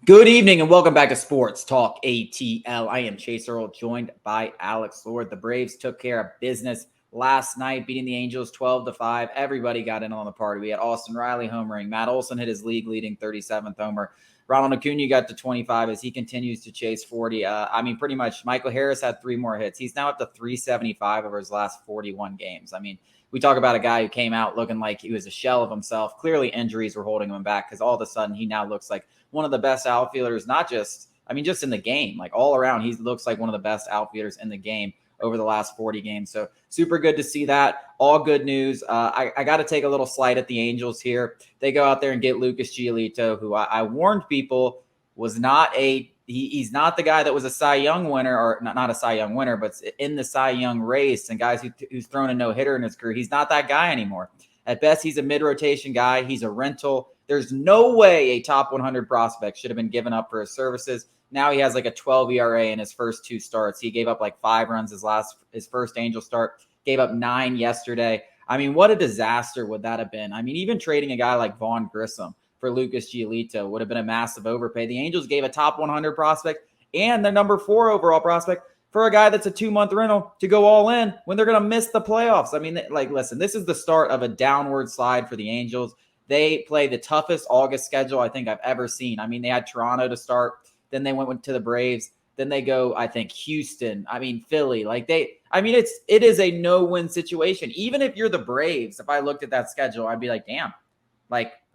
Good evening and welcome back to Sports Talk ATL. I am Chase Earl, joined by Alex Lord. The Braves took care of business last night, beating the Angels 12-5. Everybody got in on the party. We had Austin Riley homering. Matt Olson hit his league-leading 37th homer. Ronald Acuna got to 25 as he continues to chase 40. Pretty much Michael Harris had 3 more hits. He's now up to 375 over his last 41 games. We talk about a guy who came out looking like he was a shell of himself. Clearly injuries were holding him back because all of a sudden he now looks like one of the best outfielders, not just, just in the game, like all around. He looks like one of the best outfielders in the game over the last 40 games. So super good to see that. All good news. I got to take a little slight at the Angels here. They go out there and get Lucas Giolito, who I warned people was not he's not the guy that was a Cy Young winner, or not a Cy Young winner, but in the Cy Young race and guys who's thrown a no-hitter in his career. He's not that guy anymore. At best, he's a mid-rotation guy. He's a rental. There's no way a top 100 prospect should have been given up for his services. Now he has like a 12 ERA in his first 2 starts. He gave up like 5 runs his first Angel start, gave up 9 yesterday. What a disaster would that have been? Even trading a guy like Vaughn Grissom for Lucas Giolito would have been a massive overpay. The Angels gave a top 100 prospect and the number 4 overall prospect for a guy that's a 2-month rental to go all in when they're going to miss the playoffs. Listen, this is the start of a downward slide for the Angels. They play the toughest August schedule I think I've ever seen. They had Toronto to start, then they went to the Braves, then they go, I think, Houston, Philly. It is a no-win situation. Even if you're the Braves, if I looked at that schedule, I'd be like, damn,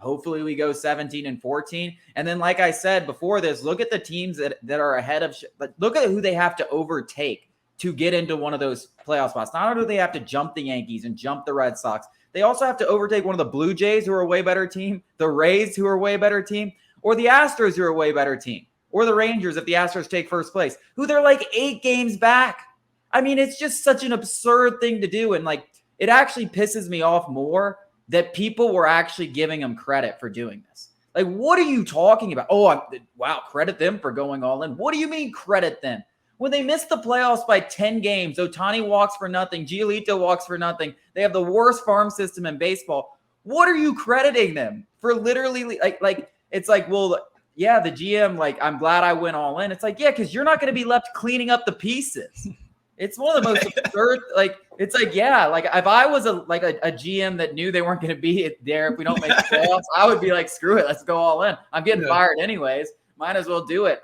hopefully we go 17-14. And then, like I said before this, look at the teams that are ahead of look at who they have to overtake to get into one of those playoff spots. Not only do they have to jump the Yankees and jump the Red Sox, they also have to overtake one of the Blue Jays, who are a way better team, the Rays, who are a way better team, or the Astros, who are a way better team, or the Rangers, if the Astros take first place, who they're like 8 games back. It's just such an absurd thing to do. And it actually pisses me off more that people were actually giving them credit for doing this. What are you talking about? Oh, wow, credit them for going all in. What do you mean credit them? When they missed the playoffs by 10 games, Ohtani walks for nothing, Giolito walks for nothing. They have the worst farm system in baseball. What are you crediting them for? Literally, it's like, well, yeah, the GM, I'm glad I went all in. It's like, yeah, because you're not going to be left cleaning up the pieces. It's one of the most absurd, if I was a GM that knew they weren't going to be there if we don't make the playoffs, I would be like, screw it, let's go all in. I'm getting fired anyways. Might as well do it.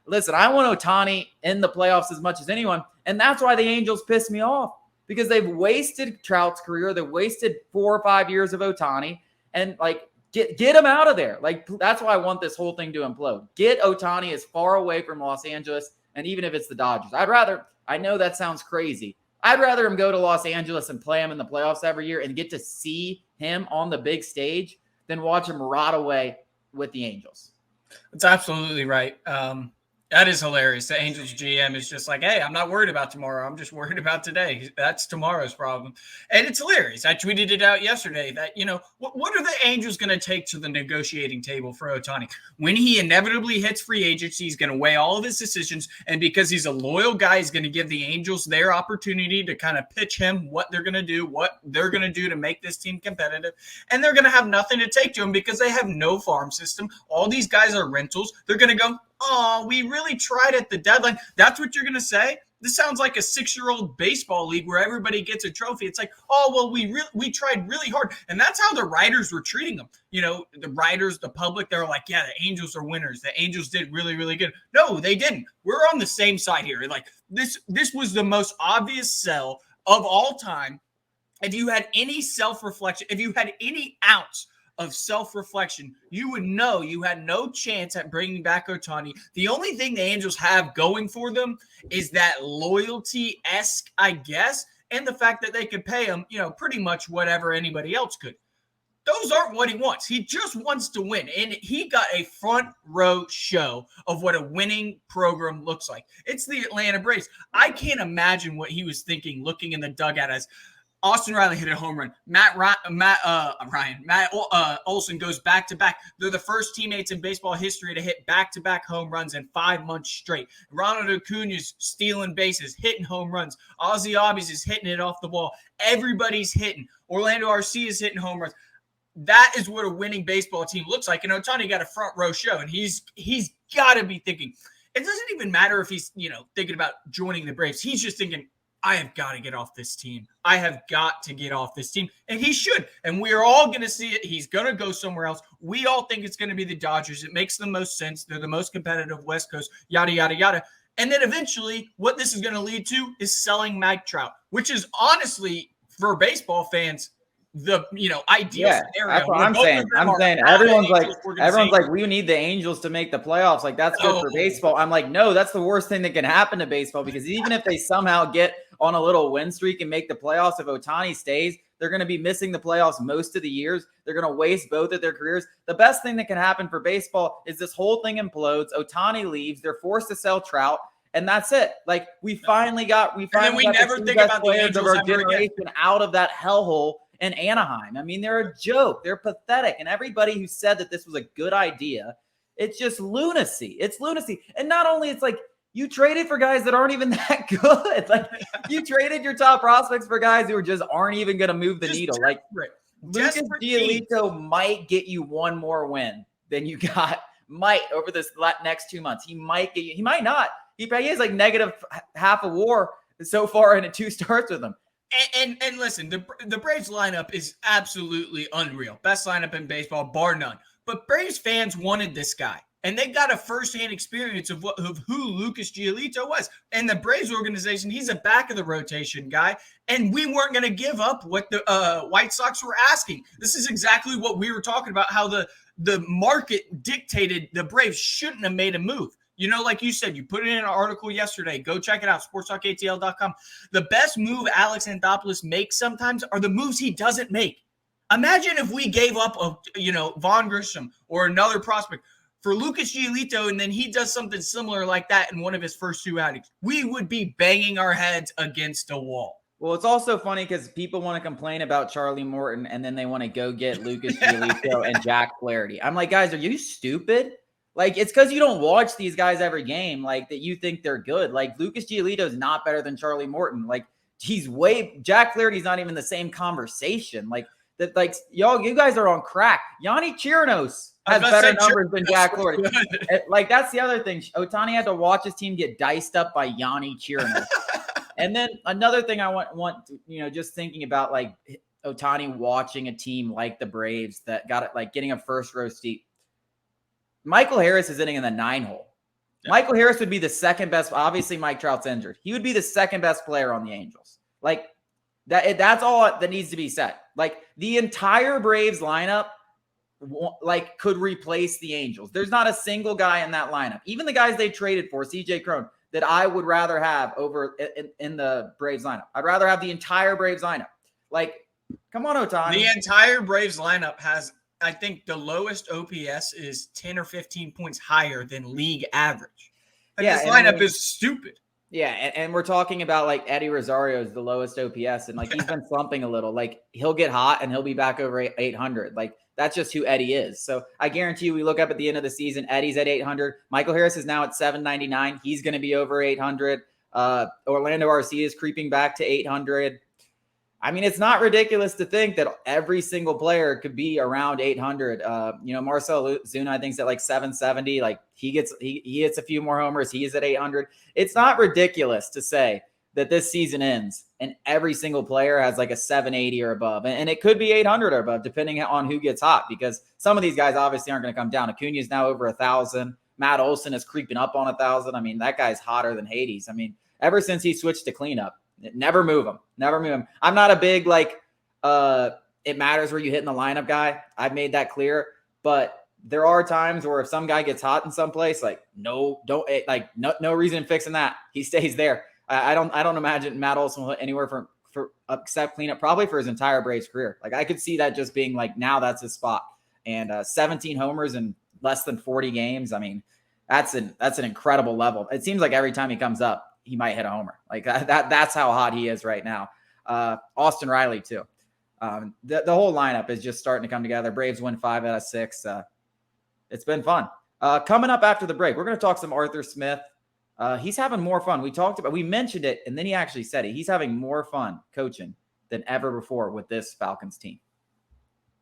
Listen, I want Ohtani in the playoffs as much as anyone, and that's why the Angels piss me off, because they've wasted Trout's career. They've wasted 4 or 5 years of Ohtani, and get him out of there. That's why I want this whole thing to implode. Get Ohtani as far away from Los Angeles, and even if it's the Dodgers, I know that sounds crazy. I'd rather him go to Los Angeles and play him in the playoffs every year and get to see him on the big stage than watch him rot away with the Angels. That's absolutely right. That is hilarious. The Angels GM is just like, hey, I'm not worried about tomorrow. I'm just worried about today. That's tomorrow's problem. And it's hilarious. I tweeted it out yesterday that, what are the Angels going to take to the negotiating table for Ohtani? When he inevitably hits free agency, he's going to weigh all of his decisions. And because he's a loyal guy, he's going to give the Angels their opportunity to kind of pitch him what they're going to do, what they're going to do to make this team competitive. And they're going to have nothing to take to him because they have no farm system. All these guys are rentals. They're going to go, oh, we really tried at the deadline. That's what you're going to say? This sounds like a 6-year-old baseball league where everybody gets a trophy. It's like, oh, well, we tried really hard. And that's how the writers were treating them. The writers, the public, they were like, yeah, the Angels are winners. The Angels did really, really good. No, they didn't. We're on the same side here. This was the most obvious sell of all time. If you had any self-reflection, if you had any ounce of self-reflection, you would know you had no chance at bringing back Ohtani. The only thing the Angels have going for them is that loyalty-esque, I guess, and the fact that they could pay him, pretty much whatever anybody else could. Those aren't what he wants. He just wants to win, and he got a front row show of what a winning program looks like. It's the Atlanta Braves. I can't imagine what he was thinking looking in the dugout as Austin Riley hit a home run. Matt Olson goes back-to-back. They're the first teammates in baseball history to hit back-to-back home runs in 5 months straight. Ronald Acuna's stealing bases, hitting home runs. Ozzy Albies is hitting it off the wall. Everybody's hitting. Orlando Arcia is hitting home runs. that is what a winning baseball team looks like. And Ohtani got a front row show, and he's got to be thinking, it doesn't even matter if he's, thinking about joining the Braves. He's just thinking, I have got to get off this team. I have got to get off this team. And he should. And we're all going to see it. He's going to go somewhere else. We all think it's going to be the Dodgers. It makes the most sense. They're the most competitive West Coast, yada, yada, yada. And then eventually what this is going to lead to is selling Mike Trout, which is honestly, for baseball fans, the ideal scenario. That's what I'm saying. Everyone's like, we need the Angels to make the playoffs. Like, that's good for baseball. I'm like, no, that's the worst thing that can happen to baseball, because even if they somehow get on a little win streak and make the playoffs, if Ohtani stays, they're going to be missing the playoffs most of the years. They're going to waste both of their careers. The best thing that can happen for baseball is this whole thing implodes. Ohtani leaves. They're forced to sell Trout. And that's it. Like, we finally got never think about the Angels of our ever generation again. out of that hellhole in Anaheim. I mean, they're a joke. They're pathetic. And everybody who said that this was a good idea, it's just lunacy. It's lunacy. And not only, it's like, you traded for guys that aren't even that good. Like, you traded your top prospects for guys who aren't even going to move the needle. Like, Lucas Giolito might get you one more win than you got. Over this next 2 months. He might get you. He might not. He has like negative half a WAR so far in 2 starts with him. And listen, the Braves lineup is absolutely unreal. Best lineup in baseball, bar none. But Braves fans wanted this guy, and they got a firsthand experience of who Lucas Giolito was. And the Braves organization, he's a back of the rotation guy, and we weren't going to give up what the White Sox were asking. This is exactly what we were talking about, how the market dictated the Braves shouldn't have made a move. Like you said, you put it in an article yesterday. Go check it out, sportstalkatl.com. The best move Alex Anthopoulos makes sometimes are the moves he doesn't make. Imagine if we gave up, Vaughn Grissom or another prospect for Lucas Giolito, and then he does something similar like that in one of his first 2 outings. We would be banging our heads against a wall. Well, it's also funny because people want to complain about Charlie Morton, and then they want to go get Lucas Giolito and Jack Flaherty. I'm like, guys, are you stupid? Like, it's because you don't watch these guys every game, like, that you think they're good. Like, Lucas Giolito is not better than Charlie Morton. Like, Jack Flaherty's not even the same conversation. Like, that, like, you guys are on crack. Yanni Chirinos has better numbers than Jack Flaherty. Like, that's the other thing. Ohtani had to watch his team get diced up by Yanni Chirinos. And then another thing I want to, just thinking about, like, Ohtani watching a team like the Braves that got it, like, getting a first row seat. Michael Harris is hitting in the 9-hole. Yeah. Michael Harris would be the second best. Obviously, Mike Trout's injured. He would be the second best player on the Angels. Like, that's all that needs to be said. Like, the entire Braves lineup, like, could replace the Angels. There's not a single guy in that lineup. Even the guys they traded for, CJ Cron, that I would rather have over in the Braves lineup. I'd rather have the entire Braves lineup. Like, come on, Ohtani. The entire Braves lineup has, I think, the lowest OPS is 10 or 15 points higher than league average. This lineup is stupid. Yeah, and we're talking about, like, Eddie Rosario is the lowest OPS, and, like, he's been slumping a little. Like, he'll get hot, and he'll be back over 800. Like, that's just who Eddie is. So I guarantee you, we look up at the end of the season, Eddie's at 800. Michael Harris is now at 799. He's going to be over 800. Orlando Arcia is creeping back to 800. I mean, it's not ridiculous to think that every single player could be around 800. Marcell Ozuna, I think, is at like 770. Like, he hits a few more homers. He is at 800. It's not ridiculous to say that this season ends and every single player has like a 780 or above. And it could be 800 or above, depending on who gets hot, because some of these guys obviously aren't going to come down. Acuna is now over 1,000. Matt Olson is creeping up on 1,000. I mean, that guy's hotter than Hades. I mean, ever since he switched to cleanup, never move him. Never move him. I'm not a big, like, it matters where you hit in the lineup guy. I've made that clear. But there are times where if some guy gets hot in some place, like, no reason in fixing that. He stays there. I don't imagine Matt Olson will hit anywhere for except cleanup, probably for his entire Braves career. Like, I could see that just being like, now that's his spot. And 17 homers in less than 40 games. I mean, that's an incredible level. It seems like every time he comes up, he might hit a homer. Like, that's how hot he is right now. Austin Riley too. The whole lineup is just starting to come together. Braves win 5 out of 6. It's been fun. Coming up after the break, we're going to talk some Arthur Smith. He's having more fun. We mentioned it, and then he actually said it. He's having more fun coaching than ever before with this Falcons team.